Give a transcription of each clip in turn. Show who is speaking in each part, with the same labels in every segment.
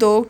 Speaker 1: 2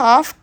Speaker 1: ½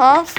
Speaker 1: ½